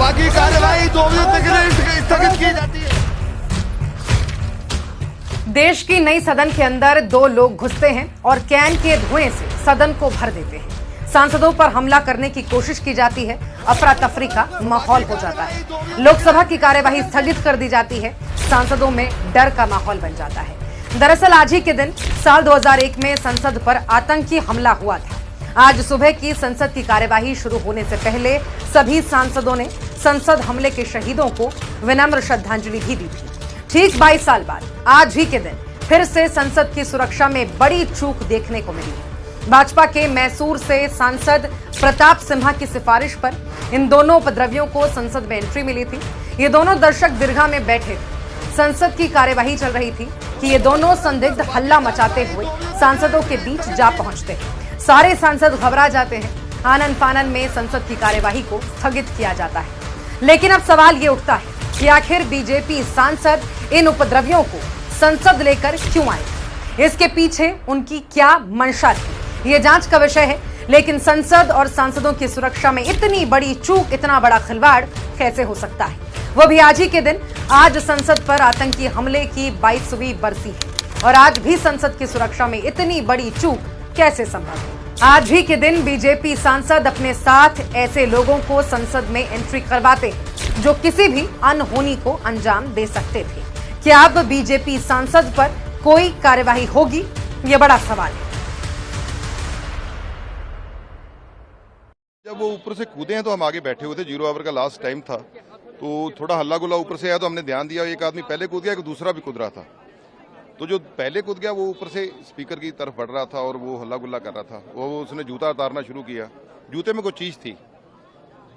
बाकी कार्यवाही 2 बजे तक स्थगित की जाती है। देश की नई सदन के अंदर 2 लोग घुसते हैं और कैन के धुएं से सदन को भर देते हैं। सांसदों पर हमला करने की कोशिश की जाती है। अफरा तफरी का माहौल हो जाता है। लोकसभा की कार्यवाही स्थगित कर दी जाती है। सांसदों में डर का माहौल बन जाता है। दरअसल आज ही के दिन साल 2001 में संसद पर आतंकी हमला हुआ था। आज सुबह की संसद की कार्यवाही शुरू होने से पहले सभी सांसदों ने संसद हमले के शहीदों को विनम्र श्रद्धांजलि भी दी थी। ठीक 22 साल बाद आज ही के दिन फिर से संसद की सुरक्षा में बड़ी चूक देखने को मिली है। भाजपा के मैसूर से सांसद प्रताप सिम्हा की सिफारिश पर इन दोनों उपद्रवियों को संसद में एंट्री मिली थी। ये दोनों दर्शक दीर्घा में बैठे थे। संसद की कार्यवाही चल रही थी कि ये दोनों संदिग्ध हल्ला मचाते हुए सांसदों के बीच जा पहुंचते हैं। सारे सांसद घबरा जाते हैं। आनन फानन में संसद की कार्यवाही को स्थगित किया जाता है। लेकिन अब सवाल ये उठता है कि आखिर बीजेपी सांसद इन उपद्रवियों को संसद लेकर क्यों आए? इसके पीछे उनकी क्या मंशा थी? ये जांच का विषय है। लेकिन संसद और सांसदों की सुरक्षा में इतनी बड़ी चूक, इतना बड़ा खिलवाड़ कैसे हो सकता है? वो भी आज ही के दिन। आज संसद पर आतंकी हमले की 22वीं बरसी है और आज भी संसद की सुरक्षा में इतनी बड़ी चूक कैसे संभव है? आज ही के दिन बीजेपी सांसद अपने साथ ऐसे लोगों को संसद में एंट्री करवाते हैं जो किसी भी अनहोनी को अंजाम दे सकते थे। क्या अब बीजेपी सांसद पर कोई कार्यवाही होगी? ये बड़ा सवाल है। जब वो ऊपर से कूदे हैं तो हम आगे बैठे हुए थे। 0 आवर का लास्ट टाइम था तो थोड़ा हल्ला गुल्ला ऊपर से आया तो हमने ध्यान दिया। एक आदमी पहले कूद गया, एक दूसरा भी कूद रहा था। तो जो पहले कूद गया वो ऊपर से स्पीकर की तरफ बढ़ रहा था और वो हल्ला गुल्ला कर रहा था। वो उसने जूता उतारना शुरू किया। जूते में कोई चीज थी।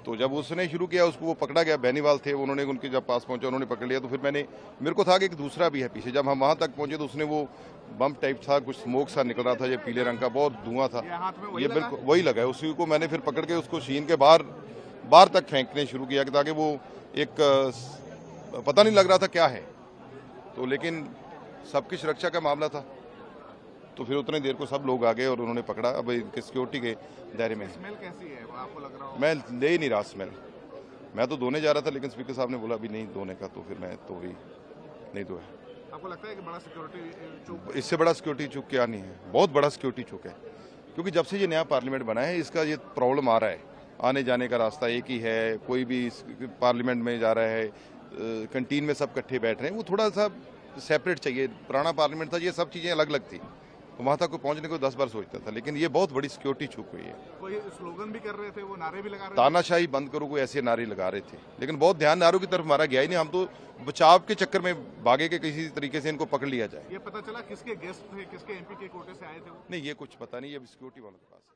तो जब उसने शुरू किया उसको वो पकड़ा गया। बेनीवाल थे, उन्होंने उनके जब पास पहुंचा उन्होंने पकड़ लिया। तो फिर मेरे को था कि एक दूसरा भी है पीछे। जब हम वहां तक पहुंचे तो उसने वो बम टाइप था, कुछ स्मोक सा निकल रहा था, ये पीले रंग का, बहुत धुआं था। ये बिल्कुल वही लगा है। उसी को मैंने फिर पकड़ के उसको शीन के बाहर तक फेंकने शुरू किया ताकि वो एक पता नहीं लग रहा था क्या है। तो लेकिन सबकी सुरक्षा का मामला था तो फिर उतने देर को सब लोग आ गए और उन्होंने पकड़ा। अब सिक्योरिटी के दायरे में। स्मेल कैसी है आपको लग रहा हो? मैं ले ही नहीं रहा स्मेल। मैं तो धोने जा रहा था लेकिन स्पीकर साहब ने बोला अभी नहीं धोने का, तो फिर मैं तो भी नहीं धोया। आपको लगता है कि बड़ा सिक्योरिटी चूक? इससे बड़ा सिक्योरिटी चूक क्या नहीं है, बहुत बड़ा सिक्योरिटी चूक है। क्योंकि जब से ये नया पार्लियामेंट बना है इसका ये प्रॉब्लम आ रहा है। आने जाने का रास्ता एक ही है। कोई भी पार्लियामेंट में जा रहा है, कैंटीन में सब इकट्ठे बैठ रहे हैं। वो थोड़ा सा सेपरेट चाहिए। पुराना पार्लियामेंट था, ये सब चीज़ें अलग अलग थी। तो वहाँ तक को पहुँचने को 10 बार सोचता था। लेकिन ये बहुत बड़ी सिक्योरिटी छूट हुई है। कोई स्लोगन भी कर रहे थे, वो नारे भी लगा रहे थे। तानाशाही बंद करो, कोई ऐसे नारे लगा रहे थे। लेकिन बहुत ध्यान नारों की तरफ हमारा गया ही नहीं। हम तो बचाव के चक्कर में भागे के किसी तरीके से इनको पकड़ लिया जाए। ये पता चला किसके गेस्ट थे, किसके एमपी के कोटे से आए थे वो? नहीं, ये कुछ पता नहीं, ये सिक्योरिटी वालों के पास है।